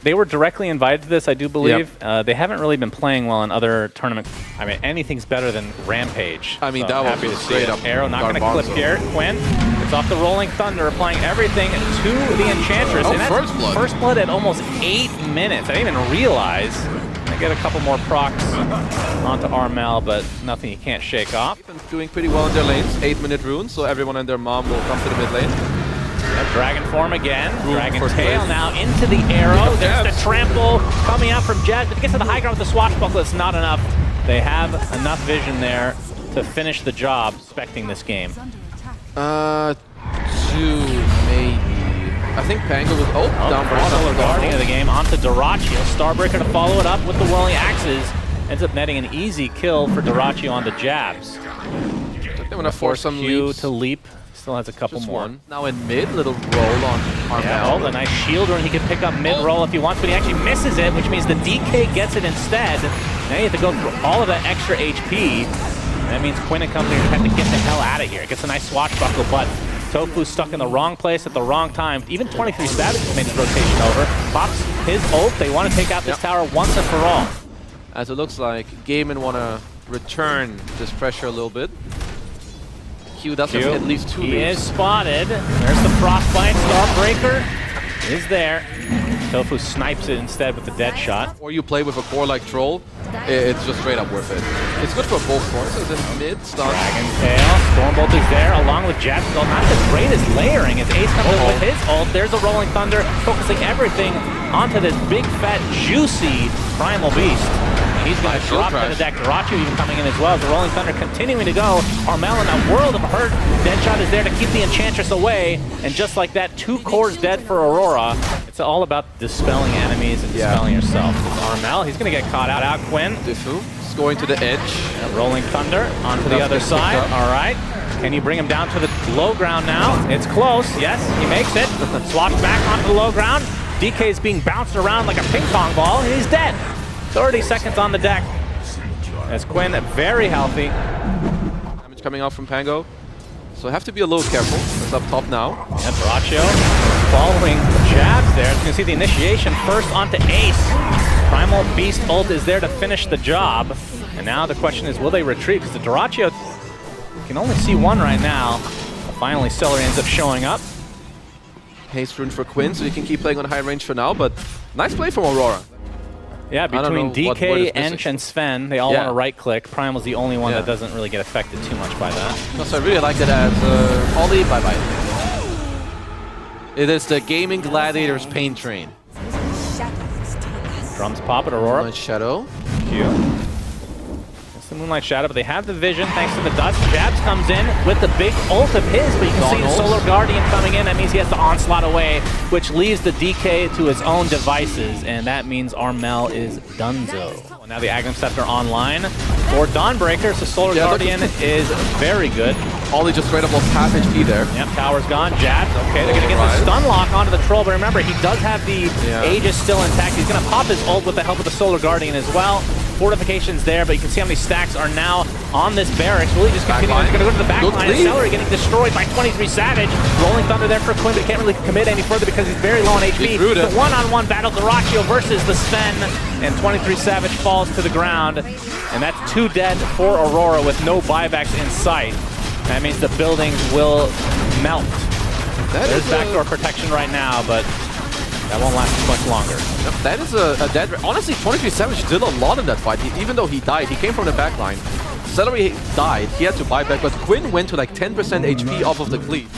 they were directly invited to this, I do believe. Yep. They haven't really been playing well in other tournaments. I mean, anything's better than Rampage. I mean, so that happy was to straight see up. Arrow not going to clip here. Quinn, it's off the Rolling Thunder, applying everything to the Enchantress. Oh, and that's first blood at almost 8 minutes. I didn't even realize. I get a couple more procs onto Armel, but nothing you can't shake off. Doing pretty well in their lanes. 8-minute runes, so everyone and their mom will come to the mid lane. Dragon form again. Dragon tail now into the arrow. There's the trample coming out from Jazz, but to get to the high ground with the swashbuckle, it's not enough. They have enough vision there to finish the job, expecting this game. 2 maybe. I think Pango was down for Solar Guardian of the game onto Dyrachyo. Starbreaker to follow it up with the whirling axes. Ends up netting an easy kill for Dyrachyo onto Jabs. They want to force some leaps. to leap. Still has a couple Just more. One. Now in mid, little roll on Armel. Yeah, a nice shield rune. He can pick up mid roll if he wants, but he actually misses it, which means the DK gets it instead. Now you have to go through all of that extra HP. That means Quinn and company have to get the hell out of here. Gets a nice swashbuckle, but Tofu's stuck in the wrong place at the wrong time. Even 23 Savage made his rotation over. Pops his ult. They want to take out this tower once and for all. As it looks like, Gaimin want to return this pressure a little bit. Q does have at least 2 leaps. He is spotted. There's the Frostbite. Starbreaker is there. Tofu snipes it instead with the dead shot. Or you play with a core like Troll, it's just straight up worth it. It's good for both courses in mid, stun. Dragon Tail. Stormbolt is there along with Jab's ult. Not the greatest layering as Ace comes in with his ult. There's a Rolling Thunder focusing everything onto this big, fat, juicy Primal Beast. He's going to drop to the deck. Dyrachyo even coming in as well. The Rolling Thunder continuing to go. Armel in a world of hurt. Deadshot is there to keep the Enchantress away. And just like that, 2 cores dead for Aurora. It's all about dispelling enemies and dispelling yourself. Armel, he's going to get caught out. Out Quinn. Diffu is going to the edge. Rolling Thunder onto the other side. All right. Can you bring him down to the low ground now? It's close. Yes, he makes it. Swaps back onto the low ground. DK is being bounced around like a ping pong ball. He's dead. 30 seconds on the deck. As Quinn very healthy. Damage coming out from Pango. So have to be a little careful. It's up top now. Yeah, Dyrachyo following Jabs there. You can see the initiation first onto Ace. Primal Beast ult is there to finish the job. And now the question is, will they retreat? Because the Dyrachyo can only see one right now. Finally, Celery ends up showing up. Haste rune for Quinn, so you can keep playing on high range for now. But nice play from Aurora. Yeah, between DK, Ench, and Sven, they all want to right-click. Primal's the only one that doesn't really get affected too much by that. So I really like it as Ollie, bye-bye. It is the Gaimin Gladiators pain train. Drums pop at Aurora. Moonlight Shadow. Q. It's the Moonlight Shadow, but they have the vision thanks to the dust. Jabs comes in with the big ult of his, but you can see the Solar Guardian coming in. That means he has to onslaught away, which leaves the DK to his own devices, and that means Armel is donezo. Well, now the Agnum Scepter online for Dawnbreaker, so Solar Guardian is very good. Ollie just straight up lost half HP there. Yep, tower's gone. Jabs, okay, they're going to get the stun lock onto the Troll, but remember, he does have the Aegis still intact. He's going to pop his ult with the help of the Solar Guardian as well. Fortifications there, but you can see how many stacks are now on this barracks. Will he just continue? He's going to go to the back line. Celery getting destroyed by 23 Savage. Rolling Thunder there for Quinn, but he can't really commit any further because he's very low on HP. The one-on-one battle, Dyrachyo versus the Sven, and 23 Savage falls to the ground. And that's 2 dead for Aurora with no buybacks in sight. That means the buildings will melt. There's backdoor protection right now, but that won't last much longer. That is a dead... Honestly, 23 Savage did a lot in that fight. Even though he died, he came from the back line. Celery died, he had to buy back, but Quinn went to like 10% HP off of the cleave.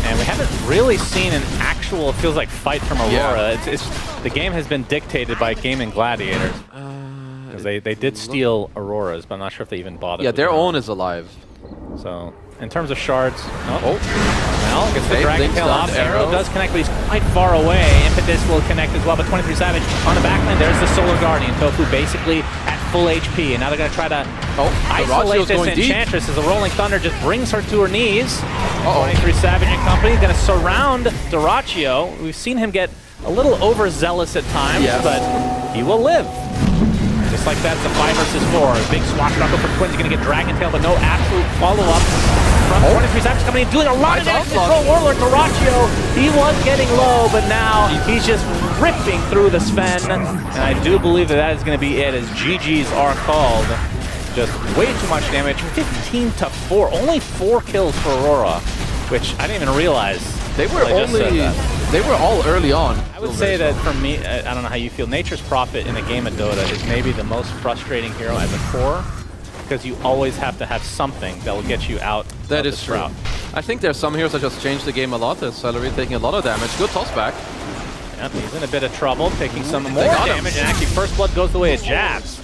And we haven't really seen an actual, it feels like, fight from Aurora. The game has been dictated by Gaimin Gladiators. Because they did steal Aurora's, but I'm not sure if they even bothered. Yeah, their own is alive. So, in terms of shards, Armel gets the Dragon Tail off. Arrow does connect, but he's quite far away. Impetus will connect as well, but 23 Savage on the backline. There's the Solar Guardian. Tofu basically at full HP, and now they're going to try to isolate this Enchantress as the Rolling Thunder just brings her to her knees. 23 Savage and company going to surround Dyrachyo. We've seen him get a little overzealous at times, but he will live. Just like that's a 5 versus 4. A big swashbuckle for Quinn's going to get Dragon Tail, but no absolute follow-up from 23 Savage coming in, doing a lot of damage. Control Warlord Dyrachyo. He was getting low, but now he's just ripping through the Sven. And I do believe that is going to be it as GGs are called. Just way too much damage, 15-4. Only 4 kills for Aurora, which I didn't even realize. They were all early on. I would say that for me, I don't know how you feel, Nature's Prophet in a game of Dota is maybe the most frustrating hero as a core, because you always have to have something that will get you out of the drought. I think there's some heroes that just changed the game a lot. There's Celery taking a lot of damage. Good toss back. Yep, he's in a bit of trouble, taking some more damage, and actually First Blood goes the way of Jabs.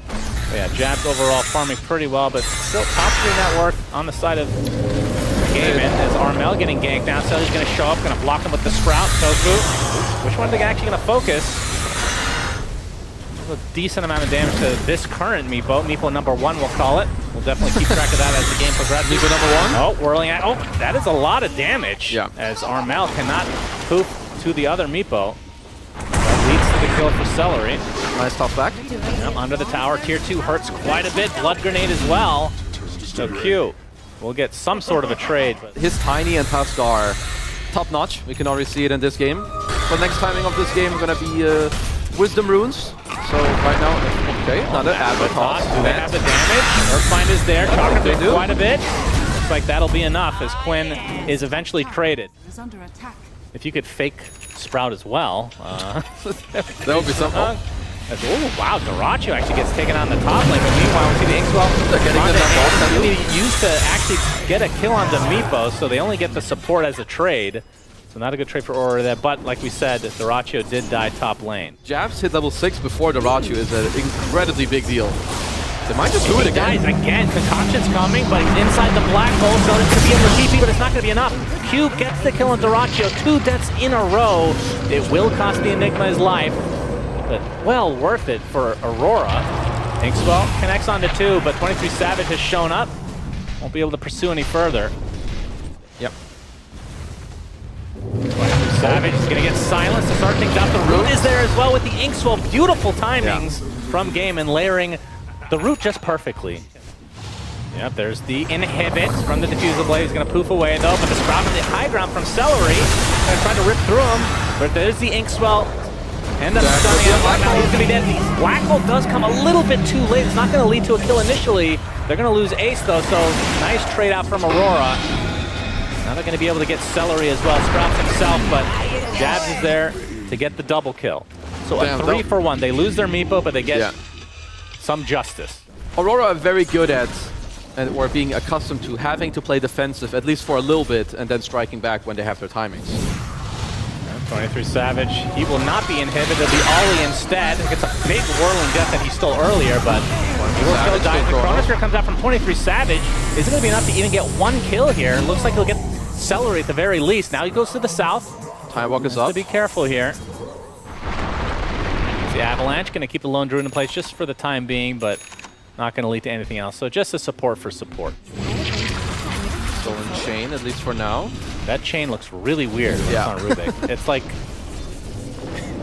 But yeah, Jabs overall farming pretty well, but still top 3 network on the side of Gaimin as Armel getting ganked down. So he's going to show up, going to block him with the Sprout. Tofu. Which one are they actually going to focus? A decent amount of damage to this current Meepo. Meepo number 1, we'll call it. We'll definitely keep track of that as the game progresses. Meepo number 1. Oh, whirling at. Oh, that is a lot of damage. Yeah. As Armel cannot poof to the other Meepo. That leads to the kill for Celery. Nice toss back. Yep, under the tower. Tier 2 hurts quite a bit. Blood Grenade as well. So Q will get some sort of a trade. But his Tiny and Tusk are top notch. We can already see it in this game. For next timing of this game, going to be Wisdom Runes. So right now, okay, another Advent toss. Do they have the damage? Earthbind is there. Chakra did quite a bit. Looks like that'll be enough as Quinn is eventually traded. If you could fake Sprout as well. That would be something. Oh, wow, Daracho actually gets taken on the top lane, but meanwhile we see the Inkswell really used to actually get a kill on the Meepo, so they only get the support as a trade. So not a good trade for Aurora there, but like we said, Daracho did die top lane. Jabs hit level 6 before Daracho is an incredibly big deal. They might just do it again. He dies again. Concoction's coming, but he's inside the black hole, so it's going to be able to TP, but it's not going to be enough. Q gets the kill on Daracho, 2 deaths in a row. It will cost the Enigma his life, but well worth it for Aurora. Inkswell connects onto 2, but 23 Savage has shown up. Won't be able to pursue any further. Yep. Savage is going to get silenced to start things out. The root is there as well with the Inkswell. Beautiful timings from Gaimin, layering the root just perfectly. Yep, there's the inhibit from the Diffusal Blade. He's going to poof away though, but the Sprout on the high ground from Celery. Going to try to rip through him, but there's the Inkswell. End up stunning him. Now he's going to be dead. The Black Hole does come a little bit too late. It's not going to lead to a kill initially. They're going to lose Ace though, so nice trade out from Aurora. Now they're going to be able to get Celery as well. Sprouts himself, but Jabs is there to get the double kill. So a 3-for-1. They lose their Meepo, but they get some justice. Aurora are very good at, or being accustomed to, having to play defensive at least for a little bit and then striking back when they have their timings. 23 Savage, he will not be inhibited. It'll be Ollie instead. Gets a big whirling death that he stole earlier, but he will still die. The Chronosphere comes out from 23 Savage. Is it going to be enough to even get 1 kill here? Looks like he'll get Celery at the very least. Now he goes to the south. Time Walk is up. To be careful here. The Avalanche going to keep the Lone Druid in place just for the time being, but not going to lead to anything else. So just a support for support. Stolen chain, at least for now. That chain looks really weird on Rubik. It's like...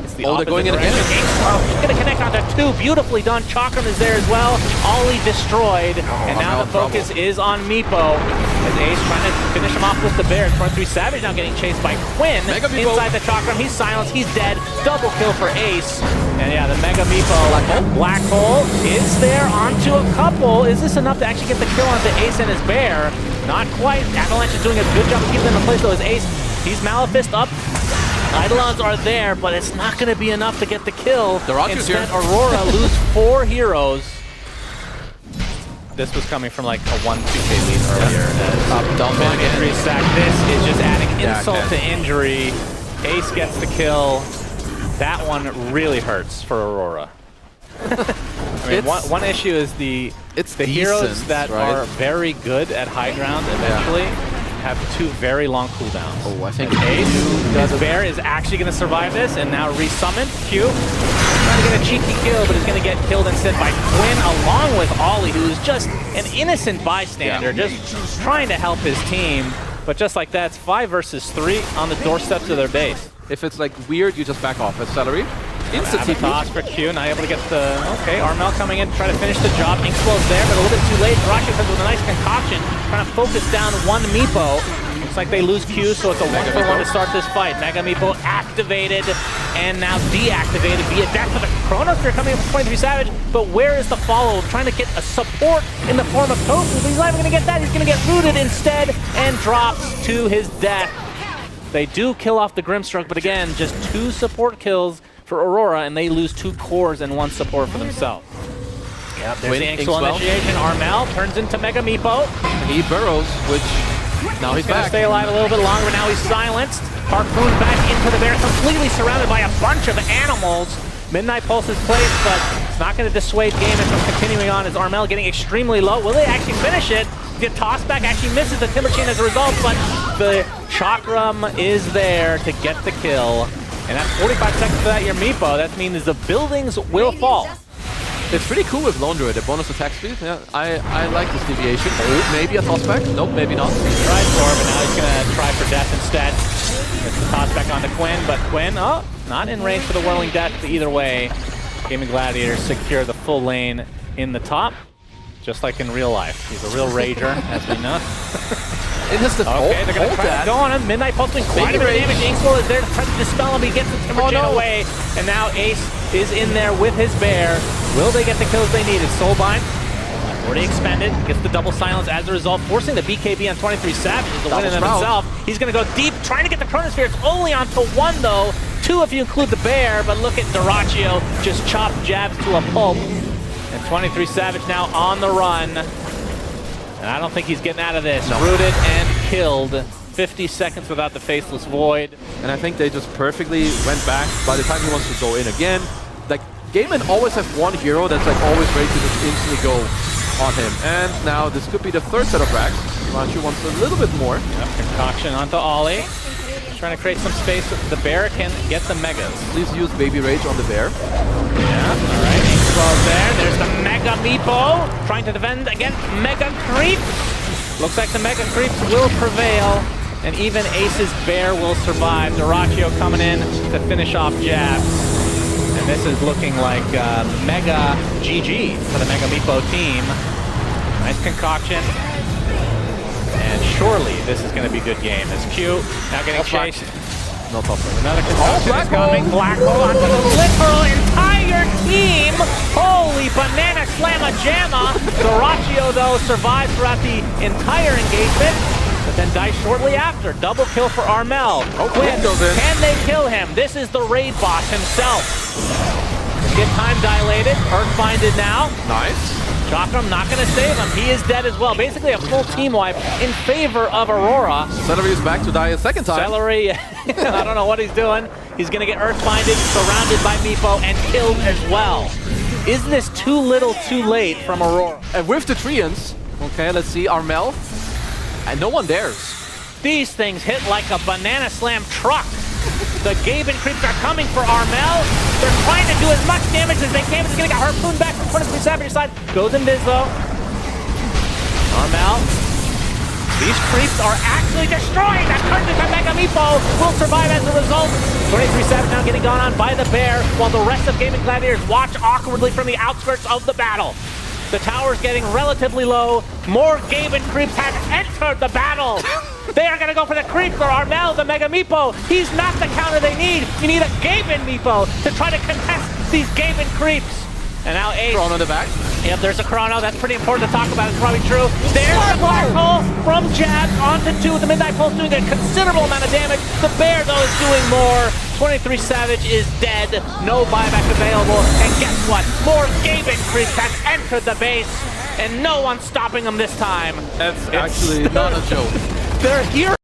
It's the they're going in again. He's going to connect onto 2. Beautifully done. Chakram is there as well. Ollie destroyed. And now the focus is on Meepo. As Ace trying to finish him off with the bear. 23 Savage now getting chased by Quinn. Inside the Chakram. He's silenced. He's dead. Double kill for Ace. And yeah, the Mega Meepo. Black Hole is there onto a couple. Is this enough to actually get the kill onto Ace and his bear? Not quite. Avalanche is doing a good job of keeping them in place though as Ace. He's Malefist up. Eidolons are there, but it's not going to be enough to get the kill. Instead, Aurora lose 4 heroes. This was coming from like a 1-2K lead earlier. Injury sack. This is just adding insult to injury. Ace gets the kill. That one really hurts for Aurora. I mean, one issue is the heroes that are very good at high ground eventually have 2 very long cooldowns. Oh, I think Ace, the bear, is actually going to survive this and now resummon. Q trying to get a cheeky kill, but is going to get killed instead by Quinn along with Ollie, who's just an innocent bystander, just trying to help his team. But just like that, it's 5 versus 3 on the doorsteps of their base. If it's like weird, you just back off. As Celery. Instant toss for Q, not able to get the... Okay, Armel coming in to try to finish the job. Inkswell's there, but a little bit too late. Daracho comes with a nice concoction, trying to focus down one Meepo. Looks like they lose Q, so it's a 1-for-1 to start this fight. Mega Meepo activated and now deactivated via death with a Chronosphere coming in from 23 Savage. But where is the follow? Trying to get a support in the form of Tofu, but he's not even going to get that. He's going to get rooted instead and drops to his death. They do kill off the Grimstroke, but again, just 2 support kills for Aurora, and they lose 2 cores and 1 support for themselves. Yep, there's the Inkswell initiation. Armel turns into Mega Meepo. He burrows, which now he's gonna back. Stay alive a little bit longer, but now he's silenced. Harpoon back into the bear, completely surrounded by a bunch of animals. Midnight Pulse is placed, but it's not going to dissuade Gaimin from continuing on as Armel getting extremely low. Will they actually finish it? The toss back actually misses the Timber Chain as a result, but the Chakram is there to get the kill. And that's 45 seconds for that your Meepo. That means the buildings will fall. It's pretty cool with Lone Druid, the bonus attack speed. Yeah, I like this deviation. Oh, maybe a tossback? Nope, maybe not. He tried for it, but now he's going to try for death instead. Gets the tossback onto Quinn, but Quinn, not in range for the Whirling Death, but either way, Gaimin Gladiators secure the full lane in the top, just like in real life. He's a real rager, as we know. It has the okay, they're going to try to go on him. Midnight Pulse doing quite a bit of damage. Inkswell is there to try to dispel him. He gets the Timber Chain away, and now Ace is in there with his bear. Will they get the kills they needed? Soulbind, already expended, gets the double silence as a result, forcing the BKB on 23 Savage to win in himself. He's going to go deep, trying to get the Chronosphere. It's only onto 1 though, 2 if you include the bear, but look at Doraccio just chop jabs to a pulp. And 23 Savage now on the run. And I don't think he's getting out of this. No. Rooted and killed. 50 seconds without the Faceless Void. And I think they just perfectly went back by the time he wants to go in again. Like, Gaimin always have 1 hero that's like always ready to just instantly go on him. And now this could be the 3rd set of racks. Ranchu wants a little bit more. Yep, concoction onto Ollie. Trying to create some space so the bear can get the megas. Please use Baby Rage on the bear. Yeah, alright, Inkswell's there. There's the Mega Meepo trying to defend against Mega Creep. Looks like the Mega Creeps will prevail, and even Ace's bear will survive. Doraccio coming in to finish off jabs. And this is looking like Mega GG for the Mega Meepo team. Nice concoction. And surely this is going to be a good game. As Q now getting chased. No top lane. Another concoction is coming. Black hole onto the literal entire team. Holy banana slamma jamma. Doraccio though survives throughout the entire engagement, but then dies shortly after. Double kill for Armel. Quinn, can they kill him? This is the raid boss himself. Get time dilated. Earthbinded now. Nice. Chakram not going to save him. He is dead as well. Basically a full team wipe in favor of Aurora. Celery is back to die a 2nd time. Celery, I don't know what he's doing. He's going to get earthbinded, surrounded by Meepo, and killed as well. Is this too little too late from Aurora? And with the Treants, okay, let's see, Armel. And no one dares. These things hit like a banana slam truck. The Gaimin Creeps are coming for Armel. They're trying to do as much damage as they can. He's going to get Harpoon back from 23 Savage side. Goes Invis though. Armel. These creeps are actually destroying that curtain by Mega Meepo. Will survive as a result. 23 Savage now getting gone on by the bear, while the rest of Gaimin Gladiators watch awkwardly from the outskirts of the battle. The tower's getting relatively low. More Gaimin Creeps have entered the battle. They are going to go for the creep for Armel, the Mega Meepo. He's not the counter they need. You need a Gaimin Meepo to try to contest these Gaimin Creeps. And now Ace. Chrono in the back. Yep, there's a Chrono. That's pretty important to talk about. It's probably true. There's the Black Hole from jab onto 2. The Midnight Pulse doing a considerable amount of damage. The bear, though, is doing more. 23 Savage is dead. No buyback available. And guess what? More Gaimin Creeps have entered the base. And no one's stopping them this time. That's actually not a joke. They're here.